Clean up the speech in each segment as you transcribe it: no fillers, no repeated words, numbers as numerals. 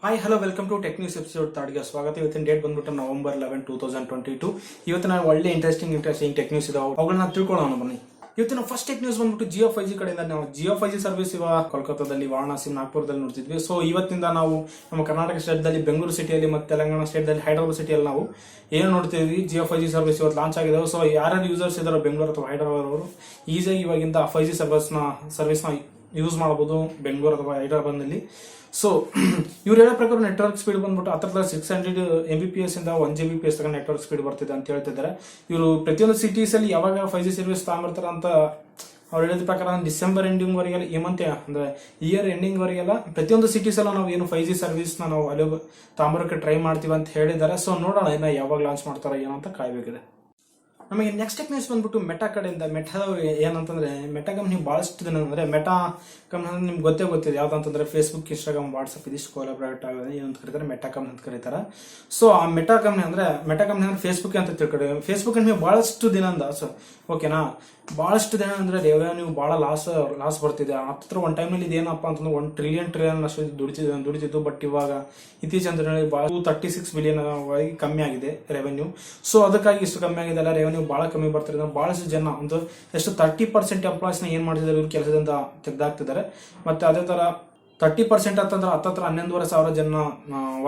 Hi hello welcome to tech news episode 3 ಗೆ ಸ್ವಾಗತ. ಇವತ್ತಿನ ಡೇಟ್ ಬಂದ್ಬಿಟ್ಟು ನವೆಂಬರ್ 11, 2022. ಇವತ್ತು ನಾವು ಒಳ್ಳೆ ಇಂಟ್ರೆಸ್ಟಿಂಗ್ ಟೆಕ್ ನ್ಯೂಸ್ ಇದಾವೆ, ಅವುಗಳನ್ನ ತಿಳ್ಕೊಳ್ಳೋಣ ಬನ್ನಿ. ಇವತ್ತಿನ ಫಸ್ಟ್ ಟೆಕ್ ನ್ಯೂಸ್ ಬಂದ್ಬಿಟ್ಟು ಜಿಯೋ 5G ಕಡೆಯಿಂದ. ನಾವು ಜಿಯೋ 5G ಸರ್ವಿಸ್ ಇವಾಗ ಕೋಲ್ಕತ್ತಾದಲ್ಲಿ, ವಾರಣಾಸಿ, ನಾಗ್ಪುರದಲ್ಲಿ ನೋಡ್ತಿದ್ವಿ. ಸೊ ಇವತ್ತಿಂದ ನಾವು ನಮ್ಮ ಕರ್ನಾಟಕ ಸ್ಟೇಟ್ದಲ್ಲಿ ಬೆಂಗಳೂರು ಸಿಟಿಯಲ್ಲಿ ಮತ್ತು ತೆಲಂಗಾಣ ಸ್ಟೇಟ್ದಲ್ಲಿ ಹೈದರಾಬಾದ್ ಸಿಟಿಯಲ್ಲಿ ನಾವು ಏನು ನೋಡ್ತಿದ್ವಿ, ಜಿಯೋ 5G ಸರ್ವಿಸ್ ಇವತ್ತು ಲಾಂಚ್ ಆಗಿದೆ. ಸೊ ಯಾರ್ಯಾರು ಯೂಸರ್ಸ್ ಇದಾರೋ ಬೆಂಗಳೂರು ಅಥವಾ ಹೈದರಾಬಾದ್ ಅವರು ಈಸಿಯಾಗಿ ಇವಾಗಿಂದ 5G ಸರ್ವಿಸ್ನ ಯೂಸ್ ಮಾಡಬಹುದು ಬೆಂಗಳೂರು ಅಥವಾ ಹೈದರಾಬಾದ್ನಲ್ಲಿ. ಸೊ ಇವ್ರು ಹೇಳೋ ಪ್ರಕಾರ ನೆಟ್ವರ್ಕ್ ಸ್ಪೀಡ್ ಬಂದ್ಬಿಟ್ಟು ಹತ್ರ 600 Mbps ಇಂದ 1 Gbps ತನಕ ನೆಟ್ವರ್ಕ್ ಸ್ಪೀಡ್ ಬರ್ತಿದೆ ಅಂತ ಹೇಳ್ತಿದ್ದಾರೆ. ಇವರು ಪ್ರತಿಯೊಂದು ಸಿಟೀಸ್ ಅಲ್ಲಿ ಯಾವಾಗ 5G ಸರ್ವಿಸ್ ತಗೊಂಡ್ಬರ್ತಾರ ಅಂತ ಅವ್ರು ಹೇಳಿದ ಪ್ರಕಾರ ಡಿಸೆಂಬರ್ ಎಂಡಿಂಗ್ ವರೆಗೆಲ್ಲ, ಈ ಮಂತ್ ಅಂದ್ರೆ ಇಯರ್ ಎಂಡಿಂಗ್ ವರೆಗೆಲ್ಲ ಪ್ರತಿಯೊಂದು ಸಿಟೀಸ್ ಎಲ್ಲ ನಾವು ಏನು 5G ಸರ್ವಿಸ್ ನಾವು ಅಲ್ಲಿ ತಾಂಬರಕ್ಕೆ ಟ್ರೈ ಮಾಡ್ತೀವಿ ಅಂತ ಹೇಳಿದ್ದಾರೆ. ಸೊ ನೋಡೋಣ ಇನ್ನ ಯಾವಾಗ ಲಾಂಚ್ ಮಾಡ್ತಾರ ಏನಂತ ಕಾಯ್ಬೇಕಿದೆ. ನಮಗೆ ನೆಕ್ಸ್ಟ್ ನ್ಯೂಸ್ ಬಂದ್ಬಿಟ್ಟು ಮೆಟಾ ಕಡೆಯಿಂದ. ಮೆಟಾದವ್ರು ಏನಂತಂದ್ರೆ, ಮೆಟಾ ಕಂಪ್ನಿ ಬಹಳಷ್ಟು ದಿನ ಅಂದ್ರೆ ಮೆಟಾ ಕಂಪ್ನಿ ನಿಮ್ಗೆ ಗೊತ್ತಿದೆ ಯಾವ್ದಂತಂದ್ರೆ ಫೇಸ್ಬುಕ್, ಇನ್ಸ್ಟಾಗ್ರಾಮ್, ವಾಟ್ಸ್ಆಪ್ ಇದಿಷ್ಟು ಕೊಲಾಬ್ರೇಟ್ ಆಗಿದೆ ಏನಂತ ಕರೀತಾರೆ, ಮೆಟಾ ಕಂಪ್ನಿ ಅಂತ ಕರೀತಾರೆ. ಸೊ ಆ ಮೆಟಾ ಕಂಪ್ನಿ ಅಂದ್ರೆ ಫೇಸ್ಬುಕ್ ಅಂತ ತಿಳ್ಕೊಡಿ. ಫೇಸ್ಬುಕ್ ಕಂಪ್ನಿ ಬಹಳಷ್ಟು ದಿನದಿಂದ, ಸೊ ಓಕೆನಾ, ಬಹಳಷ್ಟು ದಿನ ಅಂದ್ರೆ ರೆವೆನ್ಯೂ ಬಹಳ ಲಾಸ್ ಬರ್ತಿದೆ. ಹತ್ರ ಒಂದು ಟೈಮ್ನಲ್ಲಿ ಇದೇನಪ್ಪ ಅಂತಂದ್ರೆ 1 ಟ್ರಿಲಿಯನ್ ಅಷ್ಟು ದುಡಿತಿದ್ದು. ಬಟ್ ಇವಾಗ ಇತ್ತೀಚಿನ ದಿನಗಳಲ್ಲಿ 236 ಬಿಲಿಯನ್ ಕಮ್ಮಿ ಆಗಿದೆ ರೆವೆನ್ಯೂ. ಸೊ ಅದಕ್ಕಾಗಿ ಇಷ್ಟು ಕಮ್ಮಿ ಆಗಿದೆ ಅಲ್ಲ, ರೆವೆನ್ಯೂ ಬಹಳ ಕಮ್ಮಿ ಬರ್ತಿದೆ. ಬಹಳಷ್ಟು ಜನ ಒಂದು ಎಷ್ಟು 30% ಎಂಪ್ಲಾಯ್ಸ್ನ ಏನ್ ಮಾಡ್ತಿದ್ದಾರೆ, ಇವ್ರು ಕೆಲಸದಿಂದ ತೆಗೆದಾಕ್ತಿದ್ದಾರೆ. ಮತ್ತೆ ಅದೇ ತರ 30% ಅಂತಂದ್ರೆ ಹತ್ತತ್ರ 11,500 ಜನ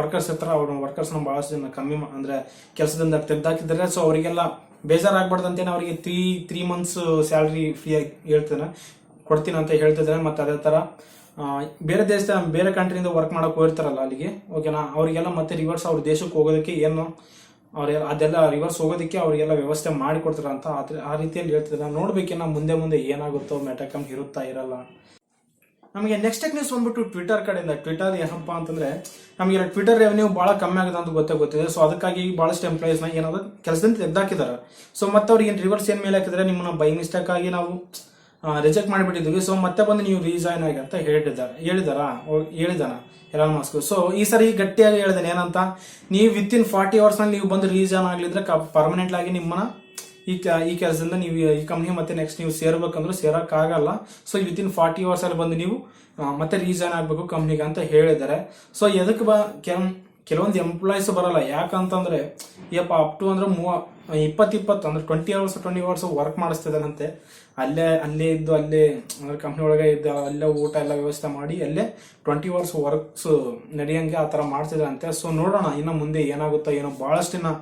ವರ್ಕರ್ಸ್ ಇರ್ತಾರೆ. ಅವ್ರ ವರ್ಕರ್ಸ್ನ ಬಹಳಷ್ಟು ಜನ ಕಮ್ಮಿ ಅಂದ್ರೆ ಕೆಲಸದಿಂದ ತೆಗೆದಾಕಿದ್ದಾರೆ. ಸೊ ಅವರಿಗೆಲ್ಲ ಬೇಜಾರಾಗಬಾರ್ದಂತೇನೆ ಅವರಿಗೆ 3 months ಸ್ಯಾಲರಿ ಫ್ರೀ ಆಗಿ ಕೊಡ್ತೀನಿ ಅಂತ ಹೇಳ್ತಿದ್ದಾರೆ. ಮತ್ತೆ ಅದೇ ತರ ಬೇರೆ ಕಂಟ್ರಿಯಿಂದ ವರ್ಕ್ ಮಾಡಕ್ ಹೋಗಿರ್ತಾರಲ್ಲ ಅಲ್ಲಿಗೆ, ಓಕೆನಾ, ಅವರಿಗೆಲ್ಲ ಮತ್ತೆ ರಿವರ್ಸ್ ಅವ್ರ ದೇಶಕ್ಕೆ ಹೋಗೋದಕ್ಕೆ ಏನು ಅದೆಲ್ಲ ರಿವರ್ಸ್ ಹೋಗೋದಕ್ಕೆ ಅವರಿಗೆಲ್ಲ ವ್ಯವಸ್ಥೆ ಮಾಡಿ ಕೊಡ್ತಾರ ಅಂತ ಆ ರೀತಿಯಲ್ಲಿ ಹೇಳ್ತಿದ್ದಾರೆ. ನೋಡ್ಬೇಕೇನ ಮುಂದೆ ಏನಾಗುತ್ತೋ, ಮೆಟಾಕಮ್ ಇರುತ್ತಾ ಇರಲ್ಲ. ನಮಗೆ ನೆಕ್ಸ್ಟ್ ನ್ಯೂಸ್ ಬಂದ್ಬಿಟ್ಟು ಟ್ವಿಟರ್ ಕಡೆಯಿಂದ. ಟ್ವಿಟರ್ ಏನಪ್ಪ ಅಂತಂದ್ರೆ, ನಮಗೆ ಟ್ವಿಟರ್ ರೆವೆನ್ಯೂ ಬಹಳ ಕಮ್ಮಿ ಆಗಿದೆ ಅಂತ ಗೊತ್ತಿದೆ. ಸೊ ಅದಕ್ಕಾಗಿ ಬಹಳಷ್ಟು ಎಂಪ್ಲಾಯೀಸ್ನ ಏನಾದ್ರು ಕೆಲಸದಿಂದ ತೆಗೆದಾಕಿದ್ದಾರೆ. ಸೊ ಮತ್ತೆ ಅವ್ರಿಗೆ ರಿವರ್ಸ್ ಏನ್ ಮೇಲೆ ಹಾಕಿದ್ರೆ, ನಿಮ್ಮನ್ನ ಬೈ ಮಿಸ್ಟೇಕ್ ಆಗಿ ನಾವು ರಿಜೆಕ್ಟ್ ಮಾಡಿಬಿಟ್ಟಿದ್ವಿ, ಸೊ ಮತ್ತೆ ಬಂದು ನೀವು ರೀಜಾಯ್ನ್ ಆಗಿ ಅಂತ ಹೇಳಿದಾನ ಎಲಾನ್ ಮಸ್ಕ್. ಸೊ ಈ ಸರಿ ಗಟ್ಟಿಯಾಗಿ ಹೇಳಿದಾನೆ ಏನಂತ, ನೀವು ವಿತಿನ್ 40 hours ನಲ್ಲಿ ನೀವು ಬಂದು ರೀಜಾಯ್ನ್ ಆಗ್ಲಿದ್ರೆ ಪರ್ಮನೆಂಟ್ ಆಗಿ ನಿಮ್ಮನ್ನ ಈ ಕೆಲಸದಿಂದ ನೀವು ಈ ಕಂಪ್ನಿ ಮತ್ತೆ ನೆಕ್ಸ್ಟ್ ನೀವು ಸೇರ್ಬೇಕಂದ್ರೆ ಸೇರಕ್ಕಾಗಲ್ಲ. ಸೊ ವಿತಿನ್ 40 hours ಅಲ್ಲಿ ಬಂದು ನೀವು ಮತ್ತೆ ರೀಜಾಯ್ನ್ ಆಗ್ಬೇಕು ಕಂಪ್ನಿಗೆ ಅಂತ ಹೇಳಿದ್ದಾರೆ. ಸೊ ಎದಕ್ಕೆ ಕೆಲವೊಂದು ಎಂಪ್ಲಾಯ್ಸ್ ಬರಲ್ಲ, ಯಾಕಂತಂದ್ರೆ ಅಪ್ ಟು ಅಂದ್ರೆ 20 ಅಂದ್ರೆ 20 hours ವರ್ಕ್ ಮಾಡಿಸ್ತಿದಾರಂತೆ. ಅಲ್ಲೇ ಇದ್ದು ಅಲ್ಲೇ ಅಂದ್ರೆ ಕಂಪ್ನಿ ಒಳಗೆ ಇದ್ದು ಅಲ್ಲೇ ಊಟ ಎಲ್ಲ ವ್ಯವಸ್ಥೆ ಮಾಡಿ ಅಲ್ಲೇ 20 hours ವರ್ಕ್ಸ್ ನಡೆಯಂಗೆ ಆ ತರ ಮಾಡ್ತಿದಾರಂತೆ. ಸೊ ನೋಡೋಣ ಇನ್ನು ಮುಂದೆ ಏನಾಗುತ್ತೋ ಏನೋ, ಬಹಳಷ್ಟು ಇನ್ನ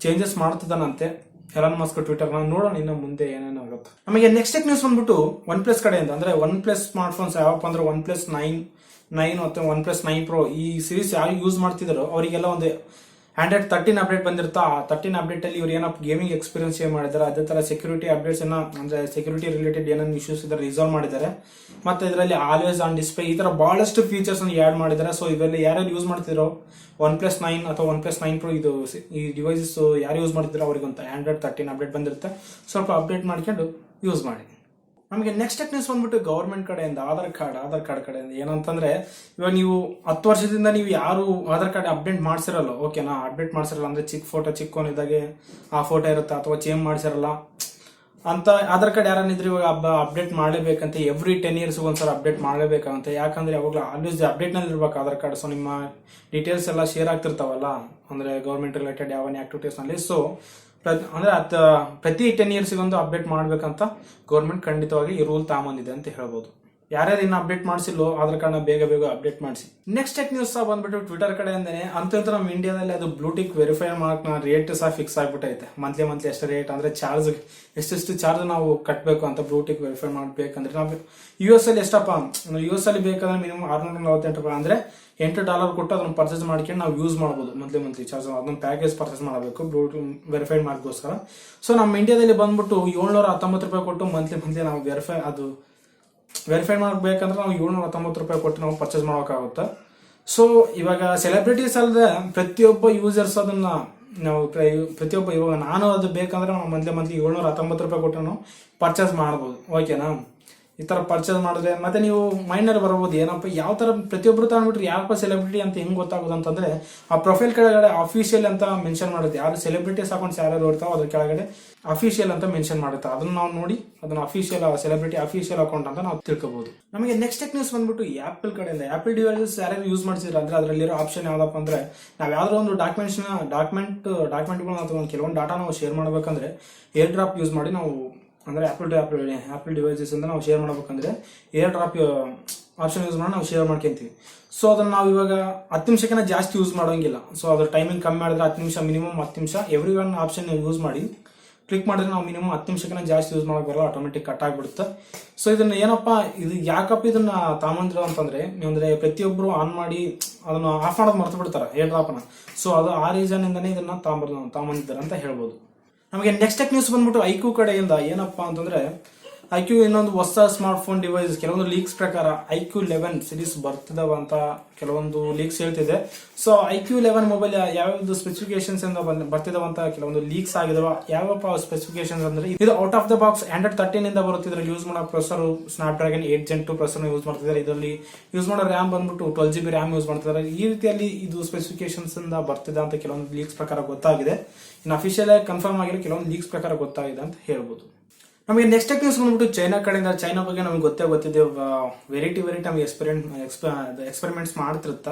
ಚೇಂಜಸ್ ಮಾಡ್ತಿದ್ದಾನಂತೆ ಎಲಾನ್ ಮಸ್ಕ್ ಟ್ವಿಟರ್. ನೋಡೋಣ ಇನ್ನು ಮುಂದೆ ಏನೇನಾಗುತ್ತೆ. ನಮಗೆ ನೆಕ್ಸ್ಟ್ ನ್ಯೂಸ್ ಬಂದ್ಬಿಟ್ಟು OnePlus ಕಡೆಯಿಂದ. ಅಂದ್ರೆ OnePlus ಸ್ಮಾರ್ಟ್ ಫೋನ್ಸ್ ಯಾವಪ್ಪ ಅಂದ್ರೆ OnePlus 9 ಮತ್ತೆ OnePlus 9 Pro ಈ ಸೀರೀಸ್ ಯಾರು ಯೂಸ್ ಮಾಡ್ತಿದಾರೋ ಅವರಿಗೆಲ್ಲ ಒಂದು Android 13 ಅಪ್ಡೇಟ್ ಬಂದಿರ್ತಾ. ಆ 13 ಅಪ್ಡೇಟ್ ಅಲ್ಲಿ ಇವ್ರು ಏನಪ್ಪ ಗೇಮಿಂಗ್ ಎಕ್ಸ್ಪೀರಿಯನ್ಸ್ ಏನ್ ಮಾಡಿದ್ದಾರೆ, ಅದೇ ತರ ಸೆಕ್ಯೂರಿಟಿ ಅಪ್ಡೇಟ್ಸ್ ಅಂದ್ರೆ ಸೆಕ್ಯೂರಿಟಿ ರಿಲೇಟೆಡ್ ಏನೇನು ಇಶ್ಯೂಸ್ ಇದ್ದಾರೆ ರಿಸಾಲ್ವ್ ಮಾಡಿದ್ದಾರೆ. ಮತ್ತೆ ಇದರಲ್ಲಿ ಆಲ್ವೇಸ್ ಆನ್ ಡಿಸ್ಪ್ಲೇ ಈ ತರ ಬಹಳಷ್ಟು ಫೀಚರ್ಸ್ ಆಡ್ ಮಾಡಿದ್ದಾರೆ. ಸೊ ಇವೆಲ್ಲ ಯಾರ್ಯಾರು ಯೂಸ್ ಮಾಡ್ತಿರೋ OnePlus 9 ಅಥವಾ OnePlus 9 Pro ಈ ಡಿವೈಸಸ್ ಯಾರು ಯೂಸ್ ಮಾಡ್ತಿರೋ ಅವ್ರಿಗಂತ Android 13 ಅಪ್ಡೇಟ್ ಬಂದಿರುತ್ತೆ. ಸ್ವಲ್ಪ ಅಪ್ಡೇಟ್ ಮಾಡ್ಕೊಂಡು ಯೂಸ್ ಮಾಡಿ. ನಮಗೆ ನೆಕ್ಸ್ಟ್ ನ್ಯೂಸ್ ಬಂದ್ಬಿಟ್ಟು ಗವರ್ಮೆಂಟ್ ಕಡೆಯಿಂದ ಆಧಾರ್ ಕಾರ್ಡ್ ಕಡೆಯಿಂದ. ಏನಂತಂದ್ರೆ, ಇವಾಗ ನೀವು 10 ವರ್ಷದಿಂದ ನೀವು ಯಾರು ಆಧಾರ್ ಕಾರ್ಡ್ ಅಪ್ಡೇಟ್ ಮಾಡ್ಸಿರಲ್ಲ, ಓಕೆನಾ, ಅಪ್ಡೇಟ್ ಮಾಡ್ಸಿರಲ್ಲ ಅಂದ್ರೆ ಚಿಕ್ಕ ಫೋನ್ ಇದ್ದಾಗೆ ಆ ಫೋಟೋ ಇರುತ್ತೆ ಅಥವಾ ಚೇಂಜ್ ಮಾಡ್ಸಿರಲ್ಲ ಅಂತ ಆಧಾರ್ ಕಾರ್ಡ್ ಯಾರನ್ನಿದ್ರೆ ಇವಾಗ ಅಪ್ಡೇಟ್ ಮಾಡಲೇಬೇಕಂತ. ಎವ್ರಿ 10 years ಒಂದ್ಸಲ ಅಪ್ಡೇಟ್ ಮಾಡಲೇಬೇಕಂತ. ಯಾಕಂದ್ರೆ ಯಾವಾಗಲೂ ಆಲ್ವೇಸ್ ಅಪ್ಡೇಟ್ ನಲ್ಲಿ ಇರ್ಬೇಕು ಆಧಾರ್ ಕಾರ್ಡ್. ಸೊ ನಿಮ್ಮ ಡೀಟೇಲ್ಸ್ ಎಲ್ಲ ಶೇರ್ ಆಗ್ತಿರ್ತಾವಲ್ಲ, ಅಂದ್ರೆ ಗವರ್ಮೆಂಟ್ ರಿಲೇಟೆಡ್ ಯಾವ ಆಕ್ಟಿವಿಟೀಸ್ ನಲ್ಲಿ. ಸೊ ಅಂದ್ರೆ ಪ್ರತಿ 10 years ಒಂದು ಅಪ್ಡೇಟ್ ಮಾಡ್ಬೇಕಂತ ಗೌರ್ಮೆಂಟ್ ಖಂಡಿತವಾಗಿ ಈ ರೂಲ್ ತಗೊಂಬಂದಿದೆ ಅಂತ ಹೇಳ್ಬೋದು. ಯಾರ್ಯಾರು ಇನ್ನು ಅಪ್ಡೇಟ್ ಮಾಡಿಸಿಲ್ಲೋ ಆಧಾರ್ ಕಾರ್ಡ್ನ ಬೇಗ ಅಪ್ಡೇಟ್ ಮಾಡಿಸಿ. ನೆಕ್ಸ್ಟ್ ನ್ಯೂಸ್ ಬಂದ್ಬಿಟ್ಟು ಟ್ವಿಟರ್ ಕಡೆಯಿಂದನೇ. ಅಂತ ನಮ್ಮ ಇಂಡಿಯಾದಲ್ಲಿ ಅದು ಬ್ಲೂಟಿಕ್ ವೆರಿಫೈ ಮಾಡಕ್ ರೇಟ್ ಸಹ ಫಿಕ್ಸ್ ಆಗ್ಬಿಟ್ಟೈತೆ. ಮಂತ್ಲಿ ಎಷ್ಟು ರೇಟ್ ಅಂದ್ರೆ ಚಾರ್ಜ್ ಎಷ್ಟೆಷ್ಟು ಚಾರ್ಜ್ ನಾವು ಕಟ್ಟಬೇಕು ಅಂತ ಬ್ಲೂಟಿಕ್ ವೆರಿಫೈ ಮಾಡ್ಬೇಕಂದ್ರೆ ನಾವು US ಅಲ್ಲಿ ಎಷ್ಟಪ್ಪ, US ಅಲ್ಲಿ ಬೇಕಂದ್ರೆ ಮಿನಿಮಮ್ $648 ಅಂದ್ರೆ $8 ಕೊಟ್ಟು ಅದನ್ನ ಪರ್ಚೇಸ್ ಮಾಡ್ಕೊಂಡು ನಾವು ಯೂಸ್ ಮಾಡಬಹುದು. ಮಂತ್ಲಿ ಚಾರ್ಜ್ ಅದನ್ನ ಪ್ಯಾಕೇಜ್ ಪರ್ಚೇಸ್ ಮಾಡಬೇಕು ಬ್ಲೂಟೂತ್ ವೆರಿಫೈ ಮಾಡೋಸ್ಕರ. ಸೊ ನಮ್ಮ ಇಂಡಿಯಾದಲ್ಲಿ ಬಂದ್ಬಿಟ್ಟು $719 ಕೊಟ್ಟು ಮಂತ್ಲಿ ನಾವು ವೆರಿಫೈ ಮಾಡ್ಬೇಕಂದ್ರೆ ನಾವು $719 ಕೊಟ್ಟು ನಾವು ಪರ್ಚೇಸ್ ಮಾಡೋಕ್ಕಾಗುತ್ತೆ. ಸೊ ಇವಾಗ ಸೆಲೆಬ್ರಿಟೀಸ್ ಅಲ್ಲದೆ ಪ್ರತಿಯೊಬ್ಬ ಯೂಸರ್ಸ್ ಅದನ್ನ ನಾವು ಇವಾಗ ನಾನು ಅದು ಬೇಕಂದ್ರೆ ನಾವು ಮಂತ್ಲಿ $719 ಕೊಟ್ಟು ನಾವು ಪರ್ಚೇಸ್ ಮಾಡಬಹುದು, ಓಕೆನಾ. ಈ ತರ ಪರ್ಚೇಸ್ ಮಾಡಿದ್ರೆ ಮತ್ತೆ ನೀವು ಮೈಂಡ್ನಲ್ಲಿ ಬರ್ಬೋದು ಏನಪ್ಪ ಯಾವ ತರ ಪ್ರತಿಯೊಬ್ಬರು ತಗೊಂಡ್ಬಿಟ್ರೆ ಯಾರಪ್ಪ ಸೆಲೆಬ್ರಿಟಿ ಅಂತ ಹೆಂಗ್ ಗೊತ್ತಾಗೋದು ಅಂತಂದ್ರೆ ಆ ಪ್ರೊಫೈಲ್ ಕೆಳಗಡೆ ಅಫಿಷಿಯಲ್ ಅಂತ ಮೆನ್ಷನ್ ಮಾಡುತ್ತೆ. ಯಾರು ಸೆಲೆಬ್ರಿಟೀಸ್ ಅಕೌಂಟ್ಸ್ ಯಾರು ಇರ್ತಾವ ಅದ್ರ ಕೆಳಗಡೆ ಅಫಿಷಿಯಲ್ ಅಂತ ಮೆನ್ಷನ್ ಮಾಡುತ್ತೆ. ಅದನ್ನ ನಾವು ನೋಡಿ ಅದನ್ನ ಅಫಿಷಿಯಲ್ ಸೆಲೆಬ್ರಿಟಿ ಅಫಿಷಿಯಲ್ ಅಕೌಂಟ್ ಅಂತ ನಾವು ತಿಳ್ಕೋಬಹುದು. ನಮಗೆ ನೆಕ್ಸ್ಟ್ ನ್ಯೂಸ್ ಬಂದ್ಬಿಟ್ಟು ಆಪಲ್ ಕಡೆಯಿಂದ. ಆಪಲ್ ಡಿವೈಸಸ್ ಯಾರು ಯೂಸ್ ಮಾಡ್ತಿದ್ರೆ ಅಂದ್ರೆ ಅದರಲ್ಲಿರೋ ಆಪ್ಷನ್ ಯಾವ್ದಪ್ಪ ಅಂದ್ರೆ ನಾವ್ ಯಾವ್ದಾರ ಒಂದು ಡಾಕ್ಯುಮೆಂಟ್ಗಳನ್ನ ಅಥವಾ ಕೆಲವೊಂದು ಡಾಟಾ ನಾವು ಶೇರ್ ಮಾಡ್ಬೇಕಂದ್ರೆ ಏರ್ ಡ್ರಾಪ್ ಯೂಸ್ ಮಾಡಿ ನಾವು ಅಂದ್ರೆ ಆಪಲ್ ಡಿವೈಸಸ್ ಅಂತ ನಾವು ಶೇರ್ ಮಾಡ್ಬೇಕಂದ್ರೆ ಏರ್ ಡ್ರಾಪ್ ಆಪ್ಷನ್ ಯೂಸ್ ಮಾಡಿ ನಾವು ಶೇರ್ ಮಾಡ್ಕೊಂತೀವಿ. ಸೊ ಅದನ್ನ ನಾವು ಇವಾಗ 10 ನಿಮಿಷಕ್ಕಿಂತ ಜಾಸ್ತಿ ಯೂಸ್ ಮಾಡೋಂಗಿಲ್ಲ. ಸೊ ಅದ್ರ ಟೈಮಿಂಗ್ ಕಮ್ಮಿ ಮಾಡಿದ್ರೆ 10 ನಿಮಿಷ ಮಿನಿಮಮ್ 10 ನಿಮಿಷ ಎವ್ರಿ ಒನ್ ಆಪ್ಷನ್ ಯೂಸ್ ಮಾಡಿ ಕ್ಲಿಕ್ ಮಾಡಿದ್ರೆ ನಾವು ಮಿನಿಮಮ್ 10 ನಿಮಿಷಕ್ಕಿಂತ ಜಾಸ್ತಿ ಯೂಸ್ ಮಾಡಕ್ ಬರಲ್ಲ, ಆಟೋಮೆಟಿಕ್ ಕಟ್ ಆಗ್ಬಿಡುತ್ತೆ. ಸೊ ಇದನ್ನ ಏನಪ್ಪಾ ಇದು ಯಾಕಪ್ಪ ಇದನ್ನ ತಾಮಂದ್ರು ಅಂತಂದ್ರೆ ಅಂದ್ರೆ ಪ್ರತಿಯೊಬ್ರು ಆನ್ ಮಾಡಿ ಅದನ್ನ ಆಫ್ ಮಾಡೋದು ಮರ್ತು ಬಿಡ್ತಾರೆ ಏರ್ ಡ್ರಾಪ್ನ. ಸೊ ಅದು ಆ ರೀಸನ್ ಇಂದಾನೆ ಇದನ್ನ ತಾಮಂದಿದ್ದಾರೆ ಅಂತ ಹೇಳ್ಬೋದು. ನಮಗೆ ನೆಕ್ಸ್ಟ್ ನ್ಯೂಸ್ ಬಂದ್ಬಿಟ್ಟು ಐಕ್ಯೂ ಕಡೆಯಿಂದ. ಏನಪ್ಪಾ ಅಂತಂದ್ರೆ ಐಕ್ಯೂ ಇನ್ನೊಂದು ಹೊಸ ಸ್ಮಾರ್ಟ್ ಫೋನ್ ಡಿವೈಸ್ ಕೆಲವೊಂದು ಲೀಕ್ಸ್ ಪ್ರಕಾರ ಐಕ್ಯೂ 11 ಸೀರೀಸ್ ಬರ್ತಿದಾವ ಅಂತ ಕೆಲವೊಂದು ಲೀಕ್ಸ್ ಹೇಳ್ತಿದೆ. ಸೊ ಐಕ್ಯೂ 11 ಮೊಬೈಲ್ ಯಾವ್ಯಾವ್ದು ಸ್ಪೆಸಿಫಿಕೇಶನ್ಸ್ ಬರ್ತಿದಾವ ಅಂತ ಕೆಲವೊಂದು ಲೀಕ್ಸ್ ಆಗಿದಾವ. ಯಾವಪ್ಪ ಸ್ಪೆಸಿಫಿಕೇಶನ್ಸ್ ಅಂದ್ರೆ ಇದು out of the box Android 13 ಇಂದ ಬರುತ್ತೆ. ಇದರಲ್ಲಿ ಯೂಸ್ ಮಾಡೋ ಪ್ರೊಸೆಸರ್ ಸ್ನಾಪ್ಡ್ರಾಗನ್ 8 Gen 2 ಪ್ರೊಸೆಸರ್ ಯೂಸ್ ಮಾಡ್ತಿದ್ದಾರೆ. ಇದರಲ್ಲಿ ಯೂಸ್ ಮಾಡೋ ರ್ಯಾಮ್ ಬಂದ್ಬಿಟ್ಟು 12 GB ರ್ಯಾಮ್ ಯೂಸ್ ಮಾಡ್ತಿದ್ದಾರೆ. ಈ ರೀತಿಯಲ್ಲಿ ಇದು ಸ್ಪೆಸಿಫಿಕೇಶನ್ಸ್ ಇಂದ ಬರ್ತಿದೆ ಅಂತ ಕೆಲವೊಂದು ಲೀಕ್ಸ್ ಪ್ರಕಾರ ಗೊತ್ತಾಗಿದೆ. ಇನ್ನು ಅಫಿಷಿಯಲ್ ಆಗಿ ಕನ್ಫರ್ಮ್ ಆಗಿರೋ ಕೆಲವೊಂದು ಲೀಕ್ಸ್ ಪ್ರಕಾರ ಗೊತ್ತಾಗಿದೆ ಅಂತ ಹೇಳ್ಬೋದು. ನಮಗೆ ನೆಕ್ಸ್ಟ್ ನ್ಯೂಸ್ ಬಂದ್ಬಿಟ್ಟು ಚೈನಾ ಕಡೆಯಿಂದ. ಚೈನಾ ಬಗ್ಗೆ ನಮಗೆ ಗೊತ್ತಿದೆ. ವೆರೈಟಿ ನಮಗೆ ಎಕ್ಸ್ಪೆರಿಮೆಂಟ್ಸ್ ಮಾಡ್ತಿರುತ್ತ.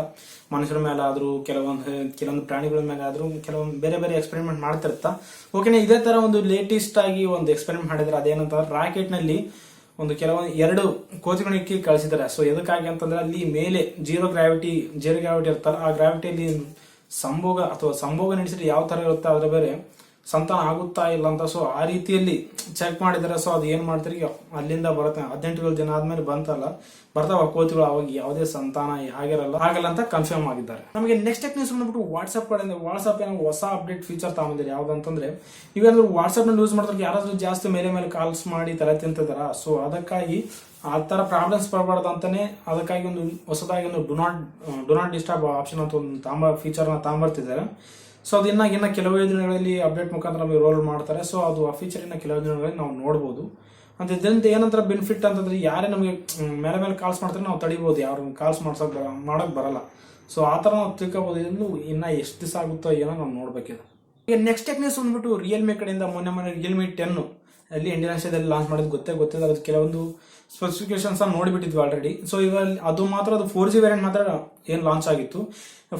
ಮನುಷ್ಯರ ಮೇಲೆ ಆದ್ರೂ ಕೆಲವೊಂದು ಪ್ರಾಣಿಗಳ ಮೇಲೆ ಆದ್ರೂ ಕೆಲವೊಂದು ಬೇರೆ ಎಕ್ಸ್ಪೆರಿಮೆಂಟ್ ಮಾಡ್ತಿರುತ್ತ. ಓಕೆನಾ, ಇದೇ ತರ ಒಂದು ಲೇಟೆಸ್ಟ್ ಆಗಿ ಒಂದು ಎಕ್ಸ್ಪೆರಿಮೆಂಟ್ ಮಾಡಿದ್ರೆ ಅದೇನಂತಂದ್ರೆ ರಾಕೆಟ್ ನಲ್ಲಿ ಒಂದು ಕೆಲವೊಂದು 2 ಕೋತಿಗಳನ್ನ ಇಕ್ಕಿ ಕಳಿಸಿದ್ದಾರೆ. ಸೊ ಎದಕ್ಕಾಗಿ ಅಂತಂದ್ರೆ ಅಲ್ಲಿ ಮೇಲೆ ಜೀರೋ ಗ್ರಾವಿಟಿ ಇರ್ತಾರ. ಆ ಗ್ರಾವಿಟಿಯಲ್ಲಿ ಸಂಭೋಗ ನಡೆಸಿದ್ರೆ ಯಾವ ತರ ಇರುತ್ತೆ ಅದ್ರ ಬೇರೆ ಸಂತಾನ ಆಗುತ್ತಾ ಇಲ್ಲ ಅಂತ. ಸೊ ಆ ರೀತಿಯಲ್ಲಿ ಚೆಕ್ ಮಾಡಿದಾರೆ. ಸೊ ಅದು ಏನ್ ಮಾಡ್ತಾರೆ ಅಲ್ಲಿಂದ ಬರುತ್ತೆ 18 ದಿನ ಆದ್ಮೇಲೆ ಬರ್ತಾವ ಕೋತಿಗಳು. ಅವಾಗ ಯಾವುದೇ ಸಂತಾನ ಆಗಲ್ಲ ಅಂತ ಕನ್ಫರ್ಮ್ ಆಗಿದ್ದಾರೆ. ನಮಗೆ ನೆಕ್ಸ್ಟ್ ನ್ಯೂಸ್ ಬಂದ್ಬಿಟ್ಟು ವಾಟ್ಸ್ಆಪ್ ಕಡೆಯಿಂದ. ವಾಟ್ಸ್ಆಪ್ ಏನೋ ಹೊಸ ಅಪ್ಡೇಟ್ ಫೀಚರ್ ತಗೊಂಡಿದ್ದಾರೆ. ಯಾವ್ದಂತಂದ್ರೆ ಇವೇನಾದ್ರು ವಾಟ್ಸ್ಆಪ್ ನಲ್ಲಿ ಯೂಸ್ ಮಾಡಿದ್ರೆ ಯಾರಾದ್ರೂ ಜಾಸ್ತಿ ಮೇಲೆ ಕಾಲ್ಸ್ ಮಾಡಿ ತಲೆ ತಿಂತಿದಾರ. ಸೊ ಅದಕ್ಕಾಗಿ ಆ ತರ ಪ್ರಾಬ್ಲಮ್ಸ್ ಬರಬಾರ್ದು ಅಂತಾನೆ ಅದಕ್ಕಾಗಿ ಒಂದು ಹೊಸದಾಗಿ ಒಂದು ಡು ನಾಟ್ ಡಿಸ್ಟರ್ಬ್ ಆಪ್ಷನ್ ಅಂತ ಒಂದು ಫೀಚರ್ ನ ತಗೊಂಬರ್ತಿದ್ದಾರೆ. ಸೊ ಅದು ಇನ್ನ ಕೆಲವೇ ದಿನಗಳಲ್ಲಿ ಅಪ್ಡೇಟ್ ಮುಖಾಂತರ ನಮಗೆ ರೋಲ್ ಮಾಡ್ತಾರೆ. ಸೊ ಅದು ಆ ಫೀಚರ್ ಇನ್ನ ಕೆಲವೇ ದಿನಗಳಲ್ಲಿ ನಾವು ನೋಡಬಹುದು. ಅಂತ ಇದರಿಂದ ಏನಂತ ಬೆನಿಫಿಟ್ ಅಂತಂದ್ರೆ ಯಾರೇ ನಮಗೆ ಮೇಲೆ ಕಾಲ್ಸ್ ಮಾಡ್ತಾರೆ ನಾವು ತಡಿಬಹುದು, ಯಾರು ಕಾಲ್ಸ್ ಮಾಡಕ್ ಬರಲ್ಲ. ಸೊ ಆ ತರ ನಾವು ತಿಳ್ಕೋಬಹುದು. ಇನ್ನ ಎಷ್ಟು ದಿವಸ ಆಗುತ್ತೋ ಏನೋ ನಾವು ನೋಡ್ಬೇಕಿದೆ. ಈಗ ನೆಕ್ಸ್ಟ್ ನ್ಯೂಸ್ ಬಂದ್ಬಿಟ್ಟು ರಿಯಲ್ಮಿ ಕಡೆಯಿಂದ. ಮೊನ್ನೆ ರಿಯಲ್ಮಿ 10 ಅಲ್ಲಿ ಇಂಡೋನೇಷ್ಯಾದಲ್ಲಿ ಲಾಂಚ್ ಮಾಡೋದು ಗೊತ್ತಿದೆ. ಅದ್ರ ಕೆಲವೊಂದು ಸ್ಪೆಸಿಫಿಕೇಶನ್ಸ್ ನೋಡಿಬಿಟ್ಟಿದ್ವಿ ಆಲ್ರೆಡಿ. ಸೊ ಈಗ ಅದು 4G ವೇರಿಯಂಟ್ ಮಾತ್ರ ಏನ್ ಲಾಂಚ್ ಆಗಿತ್ತು.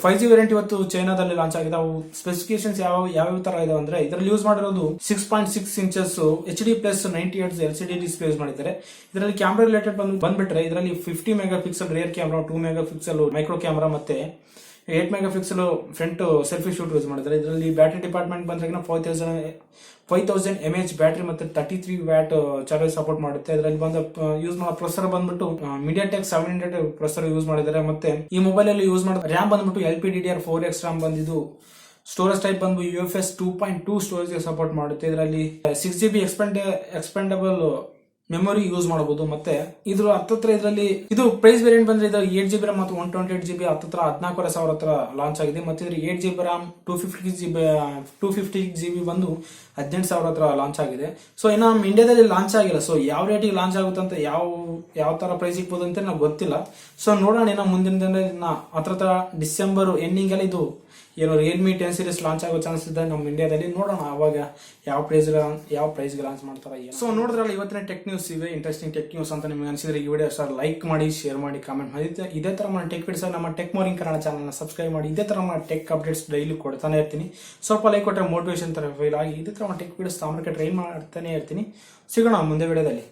5G ವೇರಿಯಂಟ್ ಇವತ್ತು ಚೈನಾದಲ್ಲಿ ಲಾಂಚ್ ಆಗಿದೆ. ಅವು ಸ್ಪೆಸಿಫಿಕೇಶನ್ಸ್ ಯಾವ ತರ ಇದಾವೆ ಅಂದ್ರೆ ಇದರಲ್ಲಿ ಯೂಸ್ ಮಾಡಿರೋದು 6.6 inches HD+ 90 Hz LCD display use ಮಾಡಿದ್ದಾರೆ. ಇದರಲ್ಲಿ ಕ್ಯಾಮ್ರಾ ರಿಲೇಟೆಡ್ ಬಂದ್ಬಿಟ್ರೆ ಇದರಲ್ಲಿ 50 mega pixel rare camera, 2 mega pixel micro camera ಮತ್ತೆ 8 mega pixel front selfie shoot use ಮಾಡಿದ್ದಾರೆ. ಇದರಲ್ಲಿ ಬ್ಯಾಟರಿ ಡಿಪಾರ್ಟ್ಮೆಂಟ್ ಬಂದ್ರೆ 5000 mAh ಬ್ಯಾಟರಿ ಮತ್ತೆ 33 ವ್ಯಾಟ್ ಚಾರ್ಜ್ ಸಪೋರ್ಟ್ ಮಾಡುತ್ತೆ. ಇದರಲ್ಲಿ ಯೂಸ್ ಮಾಡೋ ಪ್ರೊಸೆಸರ್ ಬಂದ್ಬಿಟ್ಟು MediaTek 700 ಪ್ರೊಸೆಸರ್ ಯೂಸ್ ಮಾಡಿದ್ದಾರೆ. ಮತ್ತೆ ಈ ಮೊಬೈಲ್ ಅಲ್ಲಿ ಯೂಸ್ ಮಾಡೋ ರ್ಯಾಮ್ ಬಂದ್ಬಿಟ್ಟು LPDDR4X ರ್ಯಾಮ್ ಬಂದಿದ್ದು. ಸ್ಟೋರೇಜ್ ಟೈಪ್ ಬಂದು UFS 2.2 ಸ್ಟೋರೇಜ್ ಸಪೋರ್ಟ್ ಮಾಡುತ್ತೆ. ಇದರಲ್ಲಿ 6GB ಎಕ್ಸ್ಪೆಂಡಬಲ್ ಮೆಮೊರಿ ಯೂಸ್ ಮಾಡಬಹುದು. ಮತ್ತೆ ಇದ್ರ ಹತ್ತತ್ರ ಇದರಲ್ಲಿ ಇದು ಪ್ರೈಸ್ ವೇರಿಯಂಟ್ ಬಂದ್ರೆ ಇದು 8GB RAM ಮತ್ತು 128GB ಹತ್ತತ್ರ 14,500 ಹತ್ರ ಲಾಂಚ್ ಆಗಿದೆ. ಮತ್ತೆ ಇದ್ರ 8GB RAM 250GB ಬಂದು 18,000 ಹತ್ರ ಲಾಂಚ್ ಆಗಿದೆ. ಸೊ ಇನ್ನು ನಮ್ಮ ಇಂಡಿಯಾದಲ್ಲಿ ಲಾಂಚ್ ಆಗಿಲ್ಲ. ಸೊ ಯಾವ ರೇಟಿಗೆ ಲಾಂಚ್ ಆಗುತ್ತೆ ಅಂತ ಯಾವ ತರ ಪ್ರೈಸ್ ಇರ್ಬೋದು ಅಂತ ನಮ್ಗೆ ಗೊತ್ತಿಲ್ಲ. ಸೊ ನೋಡೋಣ ಇನ್ನು ಮುಂದಿನ ದಿನ ಹತ್ರ ಡಿಸೆಂಬರ್ ಎಂಡಿಂಗ್ ಅಲ್ಲಿ ಇದು ಏನೋ ರಿಯಲ್ಮಿ 10 ಸೀರೀಸ್ ಲಾಂಚ್ ಆಗೋ ಚಾನ್ಸ್ ಇದೆ ನಮ್ಮ ಇಂಡಿಯಾದಲ್ಲಿ. ನೋಡೋಣ ಅವಾಗ ಯಾವ ಪ್ರೈಸ್ಗೆ ಲಾಂಚ್ ಮಾಡ್ತಾರೆ. ಸೊ ನೋಡಿದ್ರಲ್ಲ ಇವತ್ತಿನ ಟೆಕ್ ನ್ಯೂಸ್ ಇವೆ, ಇಂಟ್ರೆಸ್ಟಿಂಗ್ ಟೆಕ್ ನ್ಯೂಸ್ ಅಂತ ನಿಮ್ಗೆ ಅನಿಸಿದ್ರೆ ಈ ವಿಡಿಯೋ ಸರ್ ಲೈಕ್ ಮಾಡಿ, ಶೇರ್ ಮಾಡಿ, ಕಾಮೆಂಟ್ ಮಾಡಿ. ಇದೇ ತರ ನಮ್ಮ ಟೆಕ್ ವಿಡಿಯೋಸ್ ನಮ್ಮ ಟೆಕ್ ಮೋರಿಂಗ್ ಕನ್ನಡ ಚಾನಲ್ನ ಸಬ್ಸ್ಕ್ರೈಬ್ ಮಾಡಿ. ಇದೇ ತರ ನಮ್ಮ ಟೆಕ್ ಅಪ್ಡೇಟ್ಸ್ ಡೈಲಿ ಕೊಡ್ತಾನೆ ಇರ್ತೀನಿ. ಸ್ವಲ್ಪ ಲೈಕ್ ಕೊಟ್ಟರೆ ಮೋಟಿವೇಶನ್ ತರ ಫೀಲ್ ಆಗಿ ಇದೇ ತರ ಟೆಕ್ ವಿಡಿಯೋಸ್ ತಾಮ್ರಕ್ಕೆ ಟ್ರೈ ಮಾಡ್ತಾನೆ ಇರ್ತೀನಿ. ಸಿಗೋಣ ಮುಂದೆ ವಿಡಿಯೋದಲ್ಲಿ.